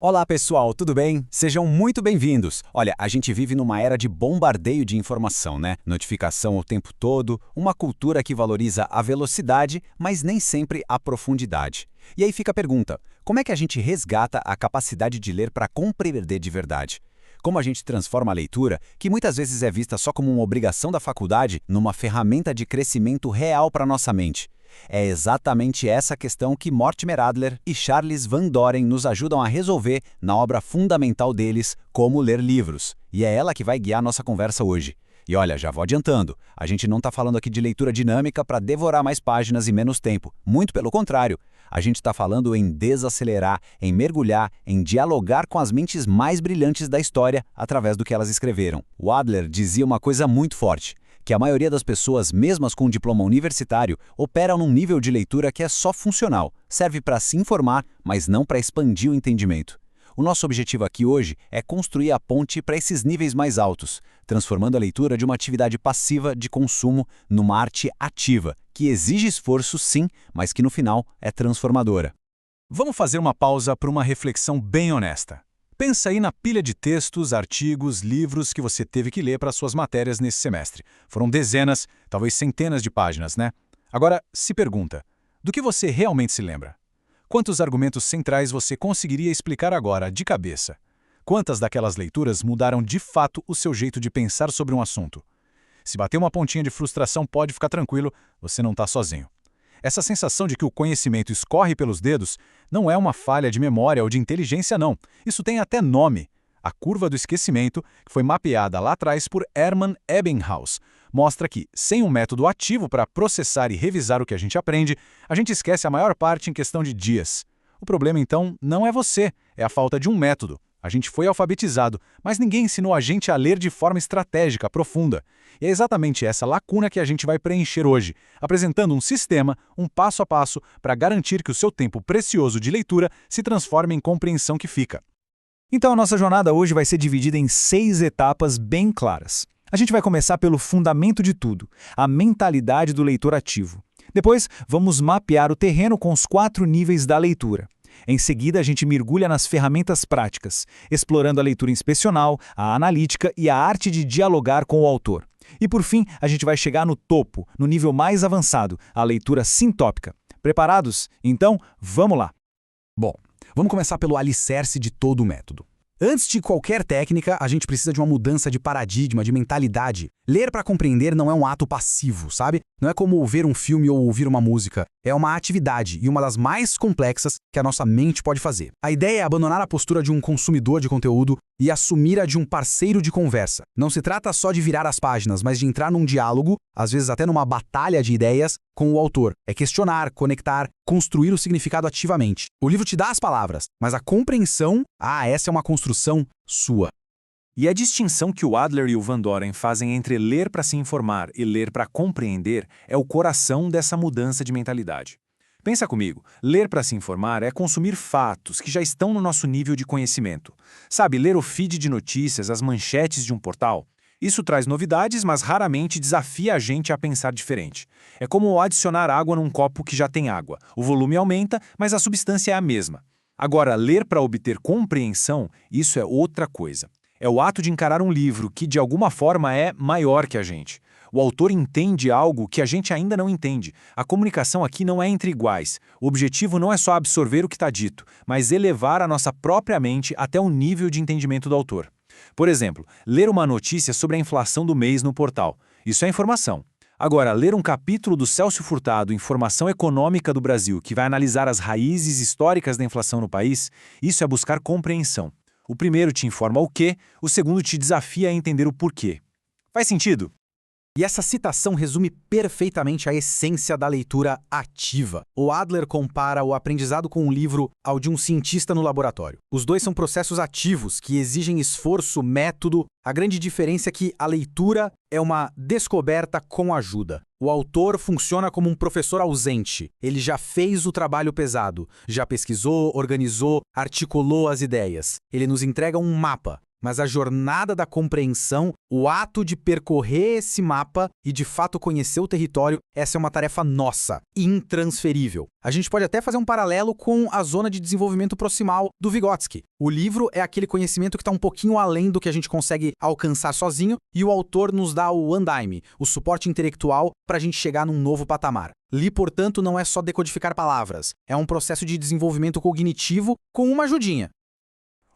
Olá pessoal, tudo bem? Sejam muito bem-vindos. Olha, a gente vive numa era de bombardeio de informação, né? Notificação o tempo todo, uma cultura que valoriza a velocidade, mas nem sempre a profundidade. E aí fica a pergunta, como é que a gente resgata a capacidade de ler para compreender de verdade? Como a gente transforma a leitura, que muitas vezes é vista só como uma obrigação da faculdade, numa ferramenta de crescimento real para nossa mente? É exatamente essa questão que Mortimer Adler e Charles Van Doren nos ajudam a resolver na obra fundamental deles, Como Ler Livros. E é ela que vai guiar nossa conversa hoje. E olha, já vou adiantando, a gente não está falando aqui de leitura dinâmica para devorar mais páginas e menos tempo. Muito pelo contrário. A gente está falando em desacelerar, em mergulhar, em dialogar com as mentes mais brilhantes da história através do que elas escreveram. O Adler dizia uma coisa muito forte, que a maioria das pessoas, mesmo as com um diploma universitário, operam num nível de leitura que é só funcional, serve para se informar, mas não para expandir o entendimento. O nosso objetivo aqui hoje é construir a ponte para esses níveis mais altos, transformando a leitura de uma atividade passiva de consumo numa arte ativa, que exige esforço sim, mas que no final é transformadora. Vamos fazer uma pausa para uma reflexão bem honesta. Pensa aí na pilha de textos, artigos, livros que você teve que ler para suas matérias nesse semestre. Foram dezenas, talvez centenas de páginas, né? Agora, se pergunta, do que você realmente se lembra? Quantos argumentos centrais você conseguiria explicar agora, de cabeça? Quantas daquelas leituras mudaram de fato o seu jeito de pensar sobre um assunto? Se bater uma pontinha de frustração, pode ficar tranquilo, você não está sozinho. Essa sensação de que o conhecimento escorre pelos dedos não é uma falha de memória ou de inteligência, não. Isso tem até nome. A curva do esquecimento, que foi mapeada lá atrás por Hermann Ebbinghaus, mostra que, sem um método ativo para processar e revisar o que a gente aprende, a gente esquece a maior parte em questão de dias. O problema, então, não é você, é a falta de um método. A gente foi alfabetizado, mas ninguém ensinou a gente a ler de forma estratégica, profunda. E é exatamente essa lacuna que a gente vai preencher hoje, apresentando um sistema, um passo a passo, para garantir que o seu tempo precioso de leitura se transforme em compreensão que fica. Então a nossa jornada hoje vai ser dividida em 6 etapas bem claras. A gente vai começar pelo fundamento de tudo, a mentalidade do leitor ativo. Depois, vamos mapear o terreno com os 4 níveis da leitura. Em seguida, a gente mergulha nas ferramentas práticas, explorando a leitura inspecional, a analítica e a arte de dialogar com o autor. E por fim, a gente vai chegar no topo, no nível mais avançado, a leitura sintópica. Preparados? Então, vamos lá! Bom, vamos começar pelo alicerce de todo o método. Antes de qualquer técnica, a gente precisa de uma mudança de paradigma, de mentalidade. Ler para compreender não é um ato passivo, sabe? Não é como ver um filme ou ouvir uma música. É uma atividade e uma das mais complexas que a nossa mente pode fazer. A ideia é abandonar a postura de um consumidor de conteúdo e assumir a de um parceiro de conversa. Não se trata só de virar as páginas, mas de entrar num diálogo, às vezes até numa batalha de ideias, com o autor. É questionar, conectar, construir o significado ativamente. O livro te dá as palavras, mas a compreensão, essa é uma construção sua. E a distinção que o Adler e o Van Doren fazem entre ler para se informar e ler para compreender é o coração dessa mudança de mentalidade. Pensa comigo, ler para se informar é consumir fatos que já estão no nosso nível de conhecimento. Sabe, ler o feed de notícias, as manchetes de um portal? Isso traz novidades, mas raramente desafia a gente a pensar diferente. É como adicionar água num copo que já tem água. O volume aumenta, mas a substância é a mesma. Agora, ler para obter compreensão, isso é outra coisa. É o ato de encarar um livro que, de alguma forma, é maior que a gente. O autor entende algo que a gente ainda não entende. A comunicação aqui não é entre iguais. O objetivo não é só absorver o que está dito, mas elevar a nossa própria mente até o nível de entendimento do autor. Por exemplo, ler uma notícia sobre a inflação do mês no portal. Isso é informação. Agora, ler um capítulo do Célcio Furtado, Informação Econômica do Brasil, que vai analisar as raízes históricas da inflação no país, isso é buscar compreensão. O primeiro te informa o quê, o segundo te desafia a entender o porquê. Faz sentido? E essa citação resume perfeitamente a essência da leitura ativa. O Adler compara o aprendizado com um livro ao de um cientista no laboratório. Os dois são processos ativos que exigem esforço, método. A grande diferença é que a leitura é uma descoberta com ajuda. O autor funciona como um professor ausente. Ele já fez o trabalho pesado, já pesquisou, organizou, articulou as ideias. Ele nos entrega um mapa. Mas a jornada da compreensão, o ato de percorrer esse mapa e de fato conhecer o território, essa é uma tarefa nossa, intransferível. A gente pode até fazer um paralelo com a zona de desenvolvimento proximal do Vygotsky. O livro é aquele conhecimento que está um pouquinho além do que a gente consegue alcançar sozinho e o autor nos dá o andaime, o suporte intelectual para a gente chegar num novo patamar. Li, portanto, não é só decodificar palavras, é um processo de desenvolvimento cognitivo com uma ajudinha.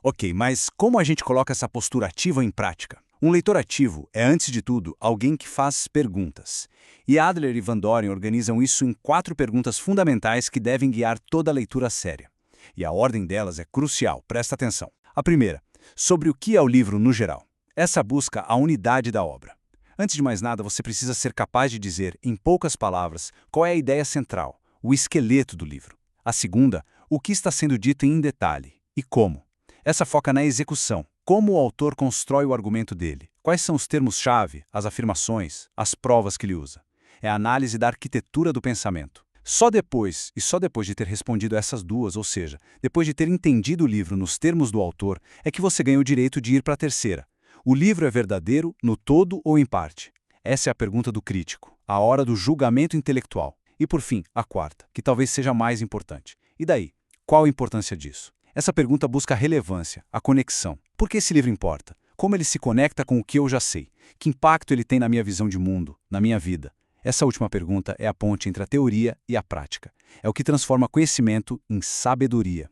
Ok, mas como a gente coloca essa postura ativa em prática? Um leitor ativo é, antes de tudo, alguém que faz perguntas. E Adler e Van Doren organizam isso em 4 perguntas fundamentais que devem guiar toda a leitura séria. E a ordem delas é crucial, presta atenção. A primeira, sobre o que é o livro no geral. Essa busca a unidade da obra. Antes de mais nada, você precisa ser capaz de dizer, em poucas palavras, qual é a ideia central, o esqueleto do livro. A segunda, o que está sendo dito em detalhe e como. Essa foca na execução, como o autor constrói o argumento dele, quais são os termos-chave, as afirmações, as provas que ele usa. É a análise da arquitetura do pensamento. Só depois de ter respondido essas duas, ou seja, depois de ter entendido o livro nos termos do autor, é que você ganha o direito de ir para a terceira. O livro é verdadeiro no todo ou em parte? Essa é a pergunta do crítico, a hora do julgamento intelectual. E por fim, a quarta, que talvez seja a mais importante. E daí? Qual a importância disso? Essa pergunta busca a relevância, a conexão. Por que esse livro importa? Como ele se conecta com o que eu já sei? Que impacto ele tem na minha visão de mundo, na minha vida? Essa última pergunta é a ponte entre a teoria e a prática. É o que transforma conhecimento em sabedoria.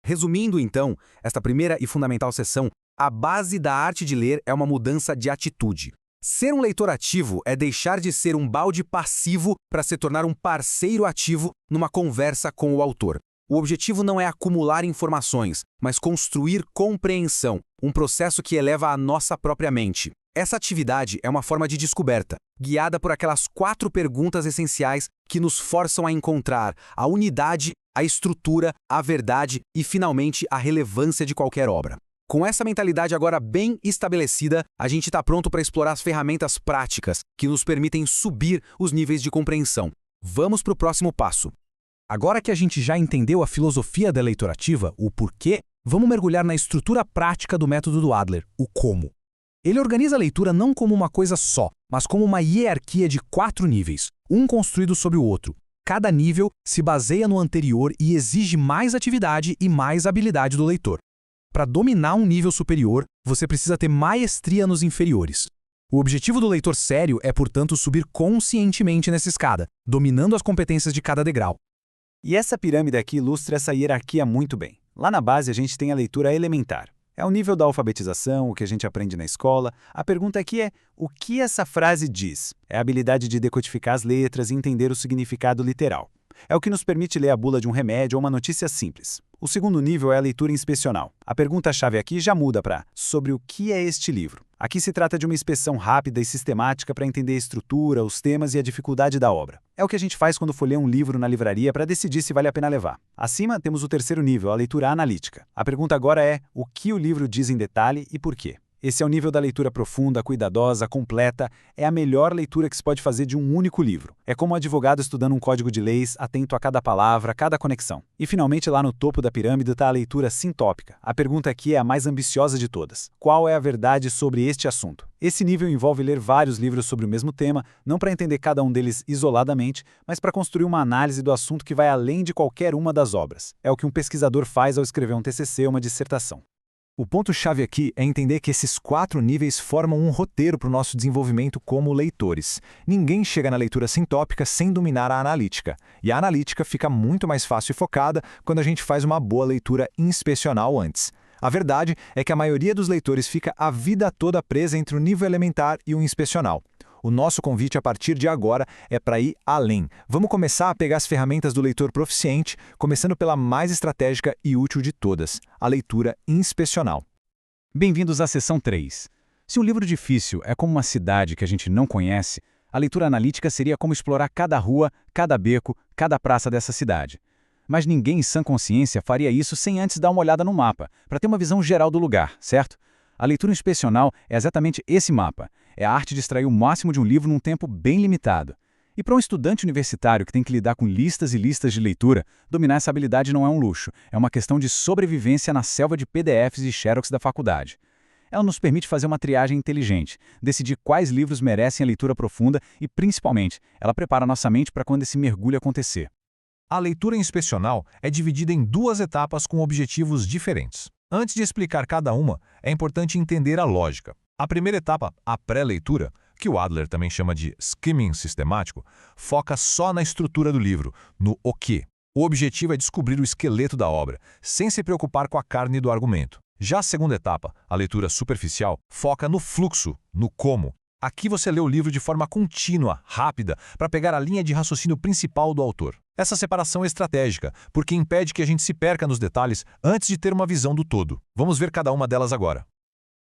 Resumindo, então, esta primeira e fundamental sessão, a base da arte de ler é uma mudança de atitude. Ser um leitor ativo é deixar de ser um balde passivo para se tornar um parceiro ativo numa conversa com o autor. O objetivo não é acumular informações, mas construir compreensão, um processo que eleva a nossa própria mente. Essa atividade é uma forma de descoberta, guiada por aquelas 4 perguntas essenciais que nos forçam a encontrar a unidade, a estrutura, a verdade e, finalmente, a relevância de qualquer obra. Com essa mentalidade agora bem estabelecida, a gente está pronto para explorar as ferramentas práticas que nos permitem subir os níveis de compreensão. Vamos para o próximo passo. Agora que a gente já entendeu a filosofia da leitura ativa, o porquê, vamos mergulhar na estrutura prática do método do Adler, o como. Ele organiza a leitura não como uma coisa só, mas como uma hierarquia de 4 níveis, um construído sobre o outro. Cada nível se baseia no anterior e exige mais atividade e mais habilidade do leitor. Para dominar um nível superior, você precisa ter maestria nos inferiores. O objetivo do leitor sério é, portanto, subir conscientemente nessa escada, dominando as competências de cada degrau. E essa pirâmide aqui ilustra essa hierarquia muito bem. Lá na base a gente tem a leitura elementar. É o nível da alfabetização, o que a gente aprende na escola. A pergunta aqui é, o que essa frase diz? É a habilidade de decodificar as letras e entender o significado literal. É o que nos permite ler a bula de um remédio ou uma notícia simples. O segundo nível é a leitura inspecional. A pergunta-chave aqui já muda para sobre o que é este livro. Aqui se trata de uma inspeção rápida e sistemática para entender a estrutura, os temas e a dificuldade da obra. É o que a gente faz quando for ler um livro na livraria para decidir se vale a pena levar. Acima temos o terceiro nível, a leitura analítica. A pergunta agora é o que o livro diz em detalhe e por quê. Esse é o nível da leitura profunda, cuidadosa, completa. É a melhor leitura que se pode fazer de um único livro. É como um advogado estudando um código de leis, atento a cada palavra, a cada conexão. E finalmente lá no topo da pirâmide está a leitura sintópica. A pergunta aqui é a mais ambiciosa de todas. Qual é a verdade sobre este assunto? Esse nível envolve ler vários livros sobre o mesmo tema, não para entender cada um deles isoladamente, mas para construir uma análise do assunto que vai além de qualquer uma das obras. É o que um pesquisador faz ao escrever um TCC ou uma dissertação. O ponto-chave aqui é entender que esses 4 níveis formam um roteiro para o nosso desenvolvimento como leitores. Ninguém chega na leitura sintópica sem dominar a analítica. E a analítica fica muito mais fácil e focada quando a gente faz uma boa leitura inspecional antes. A verdade é que a maioria dos leitores fica a vida toda presa entre o nível elementar e o inspecional. O nosso convite a partir de agora é para ir além. Vamos começar a pegar as ferramentas do leitor proficiente, começando pela mais estratégica e útil de todas, a leitura inspecional. Bem-vindos à sessão 3. Se um livro difícil é como uma cidade que a gente não conhece, a leitura analítica seria como explorar cada rua, cada beco, cada praça dessa cidade. Mas ninguém em sã consciência faria isso sem antes dar uma olhada no mapa, para ter uma visão geral do lugar, certo? A leitura inspecional é exatamente esse mapa. É a arte de extrair o máximo de um livro num tempo bem limitado. E para um estudante universitário que tem que lidar com listas e listas de leitura, dominar essa habilidade não é um luxo, é uma questão de sobrevivência na selva de PDFs e xerox da faculdade. Ela nos permite fazer uma triagem inteligente, decidir quais livros merecem a leitura profunda e, principalmente, ela prepara nossa mente para quando esse mergulho acontecer. A leitura inspecional é dividida em 2 etapas com objetivos diferentes. Antes de explicar cada uma, é importante entender a lógica. A primeira etapa, a pré-leitura, que o Adler também chama de skimming sistemático, foca só na estrutura do livro, no o quê. O objetivo é descobrir o esqueleto da obra, sem se preocupar com a carne do argumento. Já a segunda etapa, a leitura superficial, foca no fluxo, no como. Aqui você lê o livro de forma contínua, rápida, para pegar a linha de raciocínio principal do autor. Essa separação é estratégica, porque impede que a gente se perca nos detalhes antes de ter uma visão do todo. Vamos ver cada uma delas agora.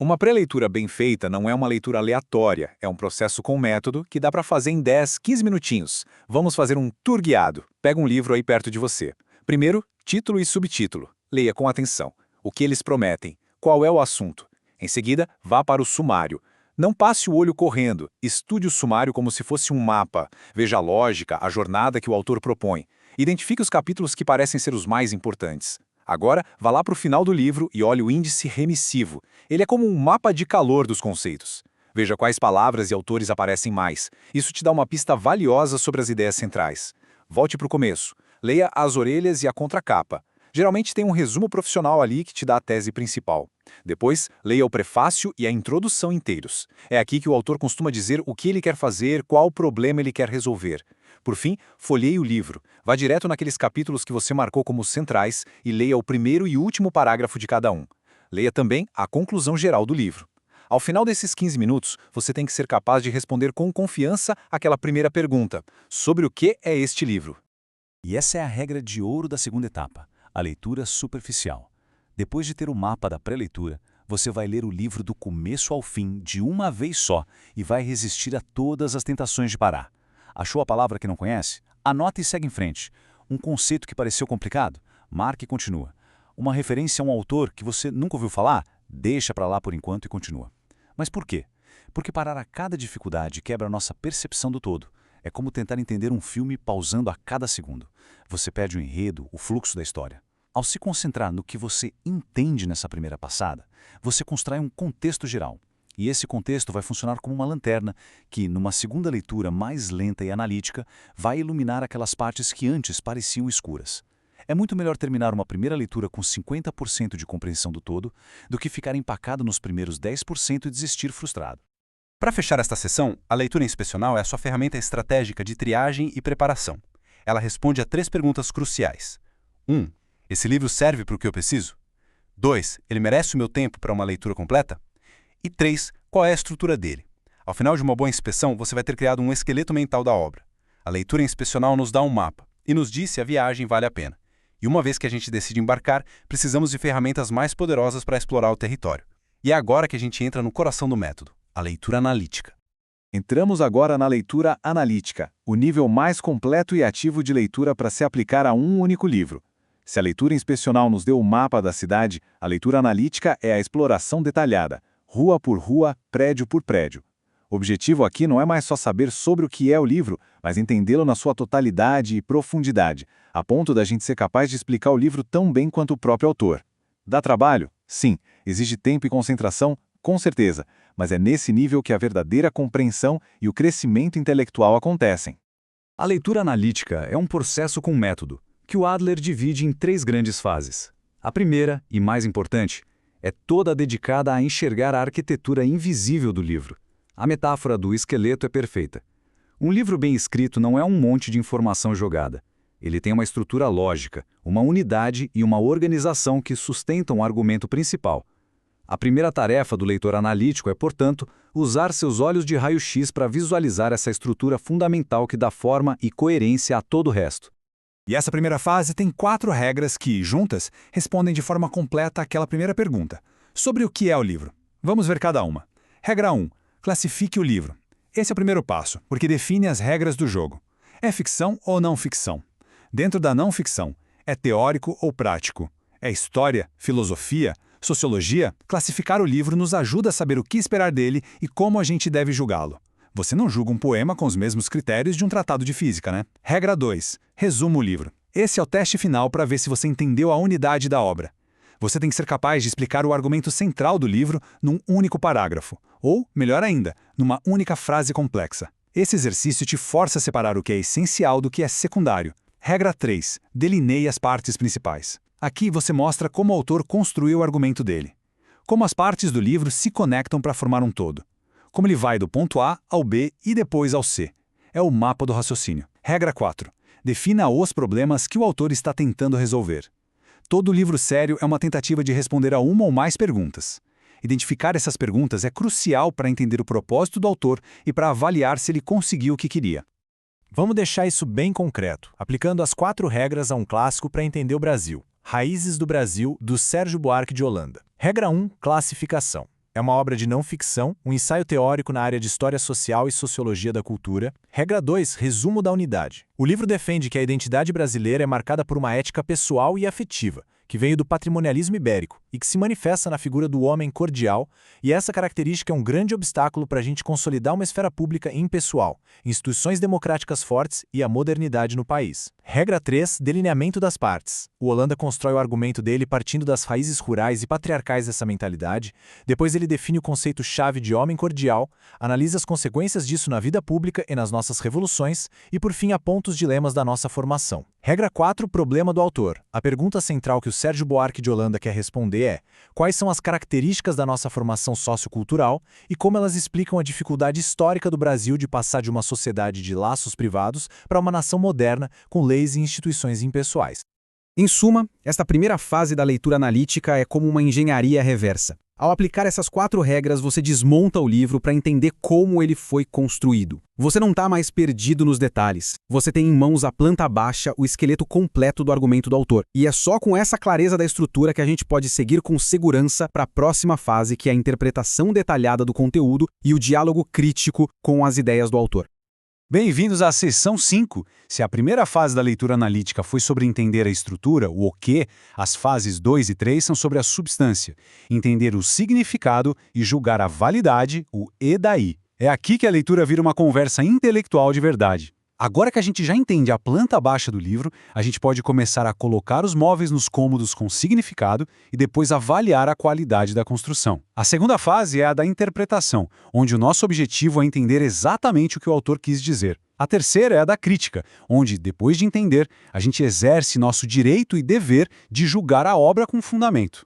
Uma pré-leitura bem feita não é uma leitura aleatória, é um processo com método que dá para fazer em 10, 15 minutinhos. Vamos fazer um tour guiado. Pega um livro aí perto de você. Primeiro, título e subtítulo. Leia com atenção. O que eles prometem? Qual é o assunto? Em seguida, vá para o sumário. Não passe o olho correndo, estude o sumário como se fosse um mapa. Veja a lógica, a jornada que o autor propõe. Identifique os capítulos que parecem ser os mais importantes. Agora, vá lá para o final do livro e olhe o índice remissivo. Ele é como um mapa de calor dos conceitos. Veja quais palavras e autores aparecem mais. Isso te dá uma pista valiosa sobre as ideias centrais. Volte para o começo. Leia as orelhas e a contracapa. Geralmente tem um resumo profissional ali que te dá a tese principal. Depois, leia o prefácio e a introdução inteiros. É aqui que o autor costuma dizer o que ele quer fazer, qual problema ele quer resolver. Por fim, folheie o livro. Vá direto naqueles capítulos que você marcou como centrais e leia o primeiro e último parágrafo de cada um. Leia também a conclusão geral do livro. Ao final desses 15 minutos, você tem que ser capaz de responder com confiança aquela primeira pergunta: sobre o que é este livro? E essa é a regra de ouro da segunda etapa, a leitura superficial. Depois de ter o mapa da pré-leitura, você vai ler o livro do começo ao fim, de uma vez só, e vai resistir a todas as tentações de parar. Achou a palavra que não conhece? Anota e segue em frente. Um conceito que pareceu complicado? Marque e continua. Uma referência a um autor que você nunca ouviu falar? Deixa para lá por enquanto e continua. Mas por quê? Porque parar a cada dificuldade quebra a nossa percepção do todo. É como tentar entender um filme pausando a cada segundo. Você perde o enredo, o fluxo da história. Ao se concentrar no que você entende nessa primeira passada, você constrói um contexto geral. E esse contexto vai funcionar como uma lanterna que, numa segunda leitura mais lenta e analítica, vai iluminar aquelas partes que antes pareciam escuras. É muito melhor terminar uma primeira leitura com 50% de compreensão do todo do que ficar empacado nos primeiros 10% e desistir frustrado. Para fechar esta sessão, a leitura inspecional é a sua ferramenta estratégica de triagem e preparação. Ela responde a 3 perguntas cruciais. 1. Esse livro serve para o que eu preciso? 2. Ele merece o meu tempo para uma leitura completa? E 3. Qual é a estrutura dele? Ao final de uma boa inspeção, você vai ter criado um esqueleto mental da obra. A leitura inspecional nos dá um mapa e nos diz se a viagem vale a pena. E uma vez que a gente decide embarcar, precisamos de ferramentas mais poderosas para explorar o território. E é agora que a gente entra no coração do método, a leitura analítica. Entramos agora na leitura analítica, o nível mais completo e ativo de leitura para se aplicar a um único livro. Se a leitura inspecional nos deu o mapa da cidade, a leitura analítica é a exploração detalhada, rua por rua, prédio por prédio. O objetivo aqui não é mais só saber sobre o que é o livro, mas entendê-lo na sua totalidade e profundidade, a ponto da gente ser capaz de explicar o livro tão bem quanto o próprio autor. Dá trabalho? Sim. Exige tempo e concentração? Com certeza. Mas é nesse nível que a verdadeira compreensão e o crescimento intelectual acontecem. A leitura analítica é um processo com método, que o Adler divide em 3 grandes fases. A primeira, e mais importante, é toda dedicada a enxergar a arquitetura invisível do livro. A metáfora do esqueleto é perfeita. Um livro bem escrito não é um monte de informação jogada. Ele tem uma estrutura lógica, uma unidade e uma organização que sustentam o argumento principal. A primeira tarefa do leitor analítico é, portanto, usar seus olhos de raio-x para visualizar essa estrutura fundamental que dá forma e coerência a todo o resto. E essa primeira fase tem 4 regras que, juntas, respondem de forma completa àquela primeira pergunta. Sobre o que é o livro? Vamos ver cada uma. Regra 1. Classifique o livro. Esse é o primeiro passo, porque define as regras do jogo. É ficção ou não ficção? Dentro da não ficção, é teórico ou prático? É história, filosofia, sociologia? Classificar o livro nos ajuda a saber o que esperar dele e como a gente deve julgá-lo. Você não julga um poema com os mesmos critérios de um tratado de física, né? Regra 2. Resuma o livro. Esse é o teste final para ver se você entendeu a unidade da obra. Você tem que ser capaz de explicar o argumento central do livro num único parágrafo, ou, melhor ainda, numa única frase complexa. Esse exercício te força a separar o que é essencial do que é secundário. Regra 3. Delineie as partes principais. Aqui você mostra como o autor construiu o argumento dele. Como as partes do livro se conectam para formar um todo. Como ele vai do ponto A ao B e depois ao C. É o mapa do raciocínio. Regra 4. Defina os problemas que o autor está tentando resolver. Todo livro sério é uma tentativa de responder a uma ou mais perguntas. Identificar essas perguntas é crucial para entender o propósito do autor e para avaliar se ele conseguiu o que queria. Vamos deixar isso bem concreto, aplicando as 4 regras a um clássico para entender o Brasil. Raízes do Brasil, do Sérgio Buarque de Holanda. Regra 1. Classificação. É uma obra de não ficção, um ensaio teórico na área de História Social e Sociologia da Cultura. Regra 2. Resumo da unidade. O livro defende que a identidade brasileira é marcada por uma ética pessoal e afetiva, que veio do patrimonialismo ibérico e que se manifesta na figura do homem cordial, e essa característica é um grande obstáculo para a gente consolidar uma esfera pública impessoal, instituições democráticas fortes e a modernidade no país. Regra 3. Delineamento das partes. O Holanda constrói o argumento dele partindo das raízes rurais e patriarcais dessa mentalidade, depois ele define o conceito-chave de homem cordial, analisa as consequências disso na vida pública e nas nossas revoluções, e por fim aponta os dilemas da nossa formação. Regra 4. Problema do autor. A pergunta central que o Sérgio Buarque de Holanda quer responder é: quais são as características da nossa formação sociocultural e como elas explicam a dificuldade histórica do Brasil de passar de uma sociedade de laços privados para uma nação moderna com leis e instituições impessoais. Em suma, esta primeira fase da leitura analítica é como uma engenharia reversa. Ao aplicar essas 4 regras, você desmonta o livro para entender como ele foi construído. Você não está mais perdido nos detalhes. Você tem em mãos a planta baixa, o esqueleto completo do argumento do autor. E é só com essa clareza da estrutura que a gente pode seguir com segurança para a próxima fase, que é a interpretação detalhada do conteúdo e o diálogo crítico com as ideias do autor. Bem-vindos à seção 5. Se a primeira fase da leitura analítica foi sobre entender a estrutura, o quê, as fases 2 e 3 são sobre a substância, entender o significado e julgar a validade, o e daí. É aqui que a leitura vira uma conversa intelectual de verdade. Agora que a gente já entende a planta baixa do livro, a gente pode começar a colocar os móveis nos cômodos com significado e depois avaliar a qualidade da construção. A segunda fase é a da interpretação, onde o nosso objetivo é entender exatamente o que o autor quis dizer. A terceira é a da crítica, onde, depois de entender, a gente exerce nosso direito e dever de julgar a obra com fundamento.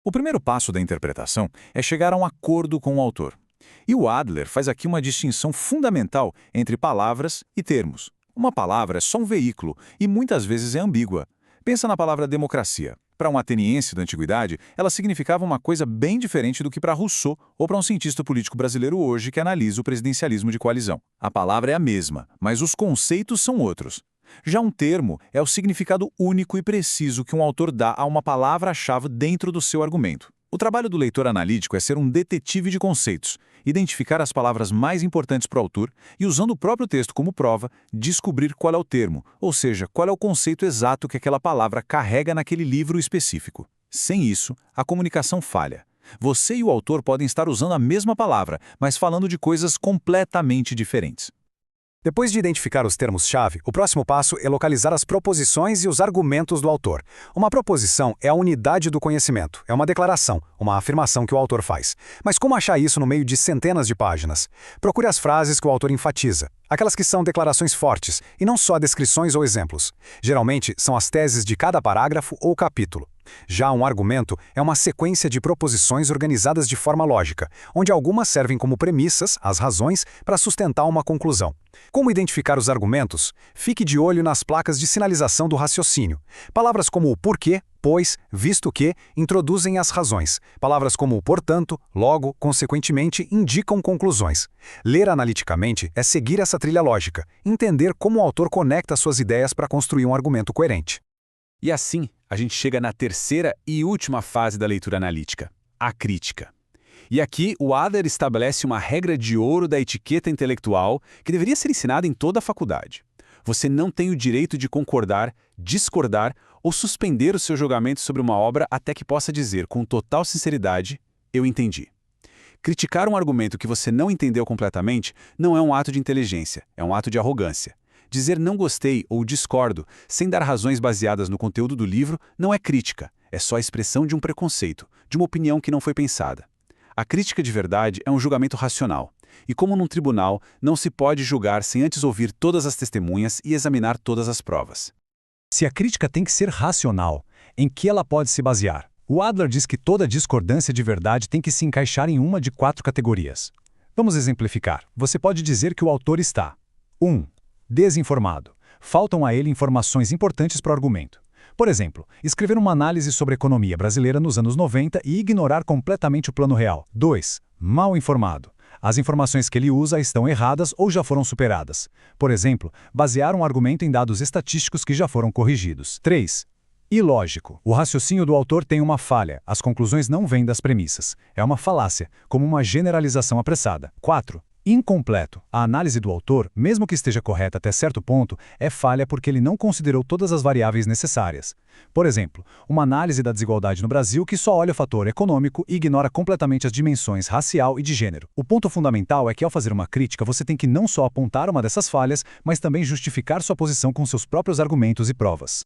O primeiro passo da interpretação é chegar a um acordo com o autor. E o Adler faz aqui uma distinção fundamental entre palavras e termos. Uma palavra é só um veículo e muitas vezes é ambígua. Pensa na palavra democracia. Para um ateniense da antiguidade, ela significava uma coisa bem diferente do que para Rousseau ou para um cientista político brasileiro hoje que analisa o presidencialismo de coalizão. A palavra é a mesma, mas os conceitos são outros. Já um termo é o significado único e preciso que um autor dá a uma palavra-chave dentro do seu argumento. O trabalho do leitor analítico é ser um detetive de conceitos, identificar as palavras mais importantes para o autor e, usando o próprio texto como prova, descobrir qual é o termo, ou seja, qual é o conceito exato que aquela palavra carrega naquele livro específico. Sem isso, a comunicação falha. Você e o autor podem estar usando a mesma palavra, mas falando de coisas completamente diferentes. Depois de identificar os termos-chave, o próximo passo é localizar as proposições e os argumentos do autor. Uma proposição é a unidade do conhecimento, é uma declaração, uma afirmação que o autor faz. Mas como achar isso no meio de centenas de páginas? Procure as frases que o autor enfatiza, aquelas que são declarações fortes, e não só descrições ou exemplos. Geralmente, são as teses de cada parágrafo ou capítulo. Já um argumento é uma sequência de proposições organizadas de forma lógica, onde algumas servem como premissas, as razões, para sustentar uma conclusão. Como identificar os argumentos? Fique de olho nas placas de sinalização do raciocínio. Palavras como o porquê, pois, visto que, introduzem as razões. Palavras como portanto, logo, consequentemente, indicam conclusões. Ler analiticamente é seguir essa trilha lógica, entender como o autor conecta suas ideias para construir um argumento coerente. E assim, a gente chega na terceira e última fase da leitura analítica, a crítica. E aqui, o Adler estabelece uma regra de ouro da etiqueta intelectual que deveria ser ensinada em toda a faculdade. Você não tem o direito de concordar, discordar ou suspender o seu julgamento sobre uma obra até que possa dizer com total sinceridade, eu entendi. Criticar um argumento que você não entendeu completamente não é um ato de inteligência, é um ato de arrogância. Dizer não gostei ou discordo, sem dar razões baseadas no conteúdo do livro, não é crítica, É só a expressão de um preconceito, de uma opinião que não foi pensada. A crítica de verdade é um julgamento racional. E como num tribunal, não se pode julgar sem antes ouvir todas as testemunhas e examinar todas as provas. Se a crítica tem que ser racional, em que ela pode se basear? O Adler diz que toda discordância de verdade tem que se encaixar em uma de 4 categorias. Vamos exemplificar. Você pode dizer que o autor está 1. Desinformado. Faltam a ele informações importantes para o argumento. Por exemplo, escrever uma análise sobre a economia brasileira nos anos 90 e ignorar completamente o plano real. 2. Mal informado. As informações que ele usa estão erradas ou já foram superadas. Por exemplo, basear um argumento em dados estatísticos que já foram corrigidos. 3. Ilógico. O raciocínio do autor tem uma falha, as conclusões não vêm das premissas. É uma falácia, como uma generalização apressada. 4. Incompleto. A análise do autor, mesmo que esteja correta até certo ponto, é falha porque ele não considerou todas as variáveis necessárias. Por exemplo, uma análise da desigualdade no Brasil que só olha o fator econômico e ignora completamente as dimensões racial e de gênero. O ponto fundamental é que ao fazer uma crítica você tem que não só apontar uma dessas falhas, mas também justificar sua posição com seus próprios argumentos e provas.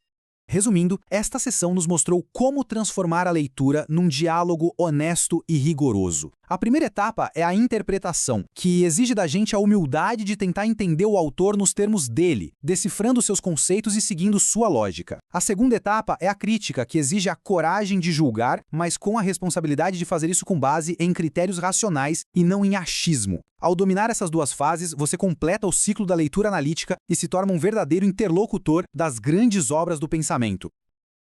Resumindo, esta sessão nos mostrou como transformar a leitura num diálogo honesto e rigoroso. A primeira etapa é a interpretação, que exige da gente a humildade de tentar entender o autor nos termos dele, decifrando seus conceitos e seguindo sua lógica. A segunda etapa é a crítica, que exige a coragem de julgar, mas com a responsabilidade de fazer isso com base em critérios racionais e não em achismo. Ao dominar essas 2 fases, você completa o ciclo da leitura analítica e se torna um verdadeiro interlocutor das grandes obras do pensamento.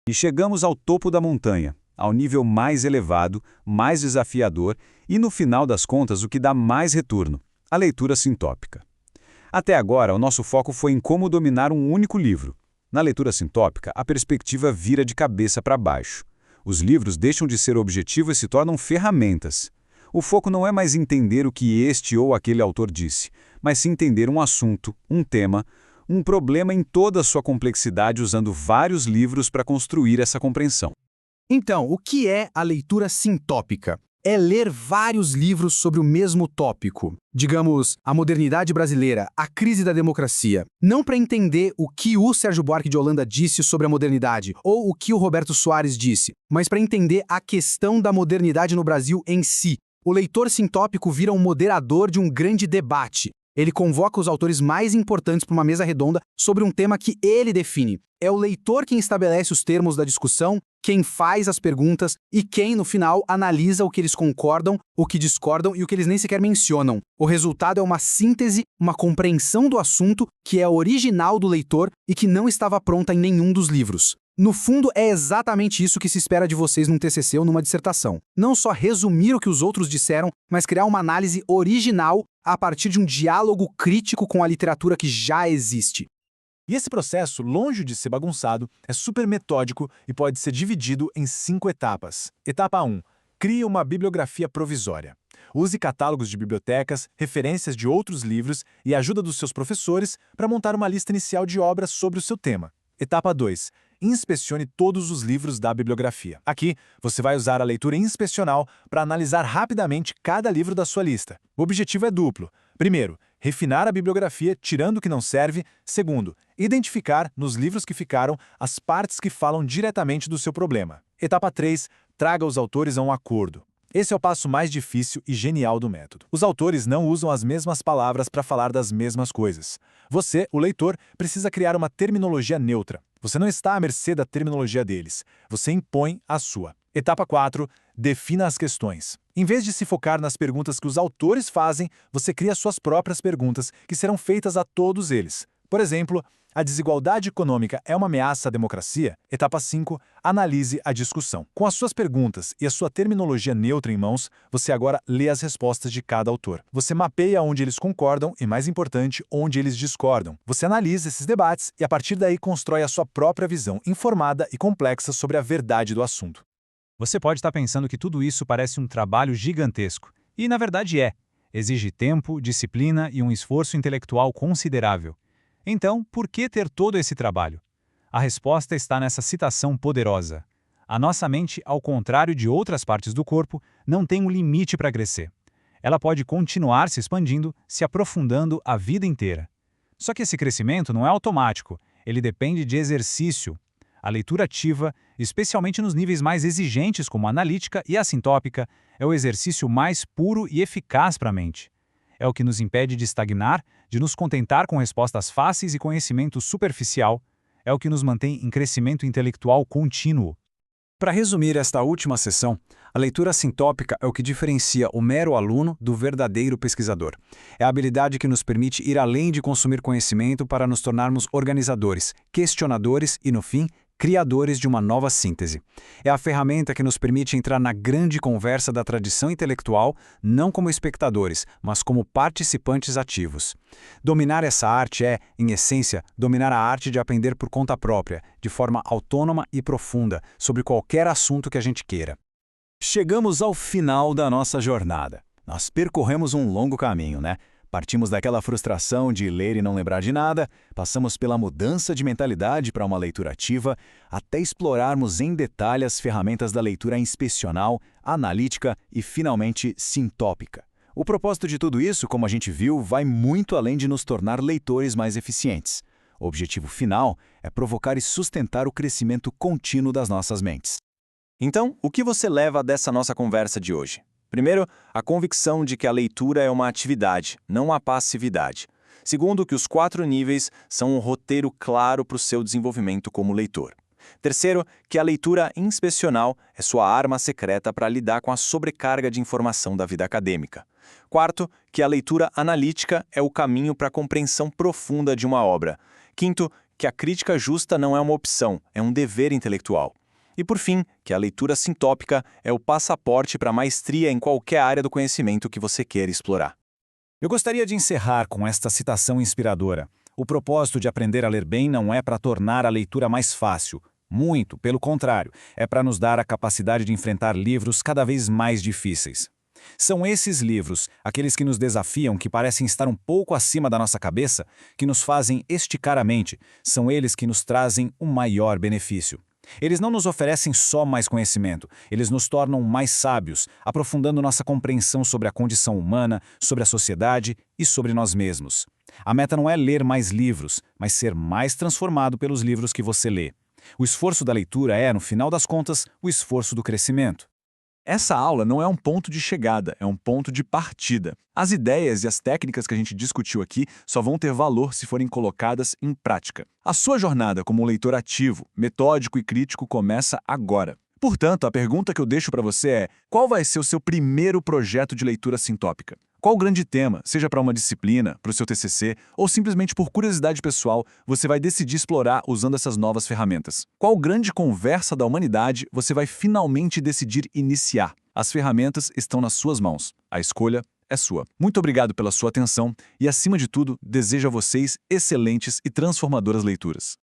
E chegamos ao topo da montanha, ao nível mais elevado, mais desafiador e, no final das contas, o que dá mais retorno, a leitura sintópica. Até agora, o nosso foco foi em como dominar um único livro. Na leitura sintópica, a perspectiva vira de cabeça para baixo. Os livros deixam de ser objetivo e se tornam ferramentas. O foco não é mais entender o que este ou aquele autor disse, mas sim entender um assunto, um tema, um problema em toda a sua complexidade usando vários livros para construir essa compreensão. Então, o que é a leitura sintópica? É ler vários livros sobre o mesmo tópico. Digamos, a modernidade brasileira, a crise da democracia. Não para entender o que o Sérgio Buarque de Holanda disse sobre a modernidade, ou o que o Roberto Soares disse, mas para entender a questão da modernidade no Brasil em si. O leitor sintópico vira um moderador de um grande debate. Ele convoca os autores mais importantes para uma mesa redonda sobre um tema que ele define. É o leitor quem estabelece os termos da discussão, quem faz as perguntas e quem, no final, analisa o que eles concordam, o que discordam e o que eles nem sequer mencionam. O resultado é uma síntese, uma compreensão do assunto que é original do leitor e que não estava pronta em nenhum dos livros. No fundo, é exatamente isso que se espera de vocês num TCC ou numa dissertação. Não só resumir o que os outros disseram, mas criar uma análise original a partir de um diálogo crítico com a literatura que já existe. E esse processo, longe de ser bagunçado, é super metódico e pode ser dividido em 5 etapas. Etapa 1. Crie uma bibliografia provisória. Use catálogos de bibliotecas, referências de outros livros e a ajuda dos seus professores para montar uma lista inicial de obras sobre o seu tema. Etapa 2. Inspecione todos os livros da bibliografia. Aqui, você vai usar a leitura inspecional para analisar rapidamente cada livro da sua lista. O objetivo é duplo. Primeiro, refinar a bibliografia tirando o que não serve. Segundo, identificar, nos livros que ficaram, as partes que falam diretamente do seu problema. Etapa 3. Traga os autores a um acordo. Esse é o passo mais difícil e genial do método. Os autores não usam as mesmas palavras para falar das mesmas coisas. Você, o leitor, precisa criar uma terminologia neutra. Você não está à mercê da terminologia deles. Você impõe a sua. Etapa 4. Defina as questões. Em vez de se focar nas perguntas que os autores fazem, você cria suas próprias perguntas, que serão feitas a todos eles. Por exemplo, a desigualdade econômica é uma ameaça à democracia? Etapa 5. Analise a discussão. Com as suas perguntas e a sua terminologia neutra em mãos, você agora lê as respostas de cada autor. Você mapeia onde eles concordam e, mais importante, onde eles discordam. Você analisa esses debates e, a partir daí, constrói a sua própria visão informada e complexa sobre a verdade do assunto. Você pode estar pensando que tudo isso parece um trabalho gigantesco. E, na verdade, é. Exige tempo, disciplina e um esforço intelectual considerável. Então, por que ter todo esse trabalho? A resposta está nessa citação poderosa. A nossa mente, ao contrário de outras partes do corpo, não tem um limite para crescer. Ela pode continuar se expandindo, se aprofundando a vida inteira. Só que esse crescimento não é automático, ele depende de exercício. A leitura ativa especialmente nos níveis mais exigentes como a analítica e a sintópica, é o exercício mais puro e eficaz para a mente. É o que nos impede de estagnar, de nos contentar com respostas fáceis e conhecimento superficial. É o que nos mantém em crescimento intelectual contínuo. Para resumir esta última sessão, a leitura sintópica é o que diferencia o mero aluno do verdadeiro pesquisador. É a habilidade que nos permite ir além de consumir conhecimento para nos tornarmos organizadores, questionadores e, no fim, criadores de uma nova síntese. É a ferramenta que nos permite entrar na grande conversa da tradição intelectual, não como espectadores, mas como participantes ativos. Dominar essa arte é, em essência, dominar a arte de aprender por conta própria, de forma autônoma e profunda, sobre qualquer assunto que a gente queira. Chegamos ao final da nossa jornada. Nós percorremos um longo caminho, né? Partimos daquela frustração de ler e não lembrar de nada, passamos pela mudança de mentalidade para uma leitura ativa, até explorarmos em detalhe as ferramentas da leitura inspecional, analítica e, finalmente, sintópica. O propósito de tudo isso, como a gente viu, vai muito além de nos tornar leitores mais eficientes. O objetivo final é provocar e sustentar o crescimento contínuo das nossas mentes. Então, o que você leva dessa nossa conversa de hoje? Primeiro, a convicção de que a leitura é uma atividade, não uma passividade. Segundo, que os 4 níveis são um roteiro claro para o seu desenvolvimento como leitor. Terceiro, que a leitura inspecional é sua arma secreta para lidar com a sobrecarga de informação da vida acadêmica. Quarto, que a leitura analítica é o caminho para a compreensão profunda de uma obra. Quinto, que a crítica justa não é uma opção, é um dever intelectual. E, por fim, que a leitura sintópica é o passaporte para a maestria em qualquer área do conhecimento que você queira explorar. Eu gostaria de encerrar com esta citação inspiradora. O propósito de aprender a ler bem não é para tornar a leitura mais fácil. Muito, pelo contrário, é para nos dar a capacidade de enfrentar livros cada vez mais difíceis. São esses livros, aqueles que nos desafiam, que parecem estar um pouco acima da nossa cabeça, que nos fazem esticar a mente, são eles que nos trazem o maior benefício. Eles não nos oferecem só mais conhecimento, eles nos tornam mais sábios, aprofundando nossa compreensão sobre a condição humana, sobre a sociedade e sobre nós mesmos. A meta não é ler mais livros, mas ser mais transformado pelos livros que você lê. O esforço da leitura é, no final das contas, o esforço do crescimento. Essa aula não é um ponto de chegada, é um ponto de partida. As ideias e as técnicas que a gente discutiu aqui só vão ter valor se forem colocadas em prática. A sua jornada como um leitor ativo, metódico e crítico começa agora. Portanto, a pergunta que eu deixo para você é: qual vai ser o seu primeiro projeto de leitura sintópica? Qual grande tema, seja para uma disciplina, para o seu TCC, ou simplesmente por curiosidade pessoal, você vai decidir explorar usando essas novas ferramentas? Qual grande conversa da humanidade você vai finalmente decidir iniciar? As ferramentas estão nas suas mãos. A escolha é sua. Muito obrigado pela sua atenção e, acima de tudo, desejo a vocês excelentes e transformadoras leituras.